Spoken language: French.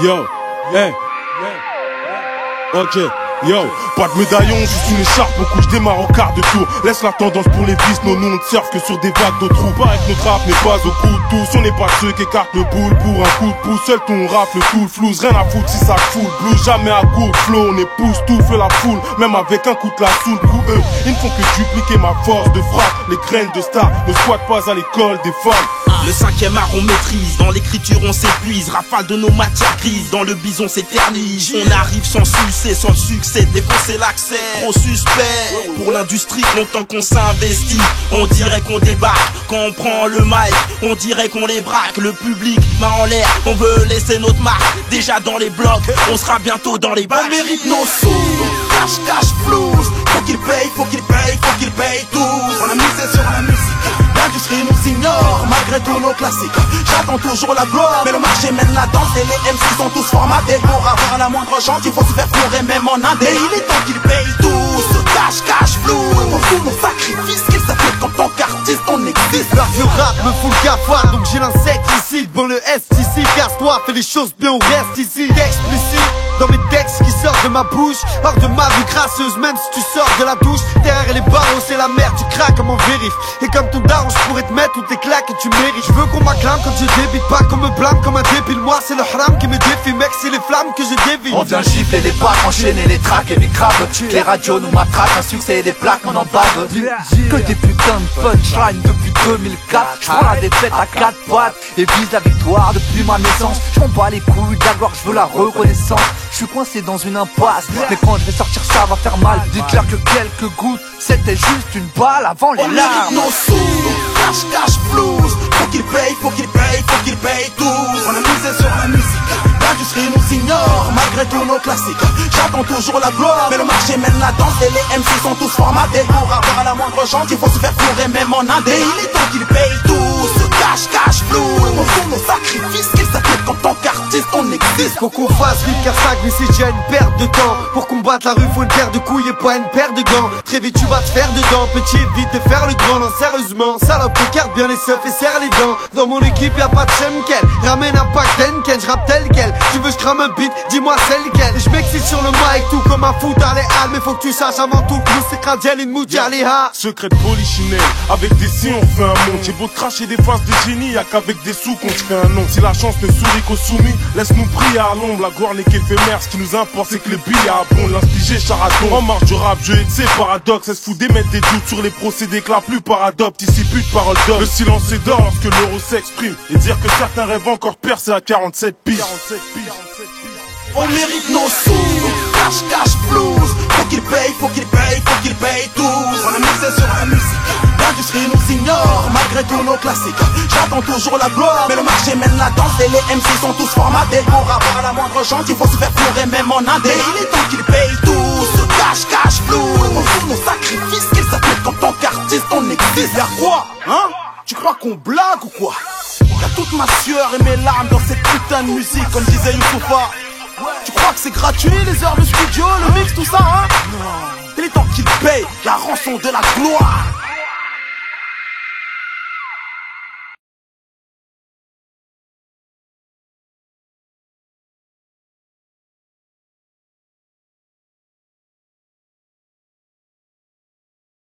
Yo, hey, ok, yo, pas de médaillon, juste une écharpe, on couche démarre au quart de tour. Laisse la tendance pour les vis, non, nous on ne surfe que sur des vagues de trous. Pas avec notre rap n'est pas au coup de tous, on n'est pas ceux qui écartent le boule pour un coup de pouce. Seul ton rafle tout le flouze, rien à foutre si ça fout le blues. Jamais à court flow, on épouse tout, fait la foule, même avec un coup de la sous le coup. Eux, ils ne font que dupliquer ma force de frappe. Les graines de star ne squattent pas à l'école des femmes. Le 5e art on maîtrise, dans l'écriture on s'épuise. Rafale de nos matières grises, dans le bison s'éternise. On arrive sans succès, sans succès, défoncer l'accès. Trop suspect, pour l'industrie, longtemps qu'on s'investit. On dirait qu'on débarque, quand on prend le mic. On dirait qu'on les braque, le public main en l'air. On veut laisser notre marque, déjà dans les blocs. On sera bientôt dans les bacs. On mérite nos sous, cash, flouze. Faut qu'ils payent, faut qu'ils payent tous. On a misé sur la musique, l'industrie nous ignore, malgré tous nos classiques. J'attends toujours la gloire, mais le marché mène la danse. Et les MC sont tous formatés pour avoir la moindre chance. Il faut se faire fourrer même en Inde. Et il est temps qu'ils payent tous, cash, flouze. Pour tous nos sacrifices, qu'ils s'appellent qu'en tant qu'artiste on existe. Leur vieux rap me fout le cafard, donc j'ai l'insecticide. Bon le S ici, casse-toi, fais les choses bien, on reste ici. Explicite dans mes textes qui sortent de ma bouche, hors de ma vie crasseuse. Même si tu sors de la douche, derrière les barreaux c'est la merde. Tu craques comme en vérif, et comme ton daron je pourrais te mettre toutes tes claques que tu mérites. Je veux qu'on m'acclame quand je débite, pas qu'on me blâme comme un débile. Moi c'est le haram qui me défie, mec, c'est les flammes que je dévie. On vient gifler les bacs, enchaîner les tracks et les crabes. Les radios nous matraquent, un succès et des plaques, on en bave. Que des putains de punchline depuis 2004. J'prends la défaite à 4 pattes et vise la victoire depuis ma naissance. J'm'en bats les couilles de la gloire, j'veux la reconnaissance. J'suis coincé dans une impasse, mais quand je vais sortir ça va faire mal. Dites-leur que quelques gouttes, c'était juste une balle avant les larmes. On nos sous, cash, flouze. Faut qu'ils payent tous. On a misé sur la musique, l'industrie nous ignore, malgré tous nos classiques. J'attends toujours la gloire, mais le marché mène la danse. Et les MC sont tous formatés pour avoir la moindre chance. Il faut se faire fourrer même en Inde. Et il est temps qu'ils payent tous, cash, flouze. Pour tous nos sacrifices, qu'ils s'appellent qu'en tant qu'artiste on existe. Faut qu'on fasse vite car ça glisse et j'ai une perte de temps. Pour combattre la rue faut une paire de couilles et pas une paire de gants. Très vite tu vas te faire dedans, petit évite de faire le grand. Non sérieusement, salope écarte bien les seufs et serre les dents. Dans mon équipe y'a pas de chemkel, ramène un pack d'Enken, j'rappe tel quel. Tu veux j'crame un beat, dis-moi c'est lequel. J'm'excite sur le mic tout comme un foot à l'éhal. Mais faut que tu saches avant tout que nous c'est Kradiel et Moudjaliha. Secret de polichinelle, avec des si on fait un monde. J'ai beau cracher des faces de génie, y'a qu'avec des sous qu'on se fait un nom. Si la chance ne sourit qu'aux soumis, laisse-nous prier à l'ombre. La gloire n'est qu'éphémère, ce qui nous importe c'est que les billets abondent. L'inspigé charaton, en marche du rap, je c'est paradoxe. Elle se fout d'émettre des doutes sur les procédés que la plupart adoptent. Ici plus de parole d'homme, le silence est d'or lorsque l'euro s'exprime. Et dire que certains rêvent encore de percer à 47 piges. On mérite nos sous, cash, flouze. Faut qu'ils payent tous. On a misé sur la musique, l'industrie nous ignore, malgré tous nos classiques. J'attends toujours la gloire, mais le marché mène la danse. Et les MC sont tous formatés pour avoir la moindre chance. Il faut se faire fourrer même en Inde. Et il est temps qu'ils payent tous, cash, flouze. Pour tous nos sacrifices, qu'ils s'appellent qu'en tant qu'artiste on existe. Y'a quoi, hein? Tu crois qu'on blague ou quoi? Y'a toute ma sueur et mes larmes dans cette putain de musique, comme disait Youssoufa. Tu crois que c'est gratuit les heures de studio, le mix, tout ça, hein? Non. Il est temps qu'ils payent la rançon de la gloire.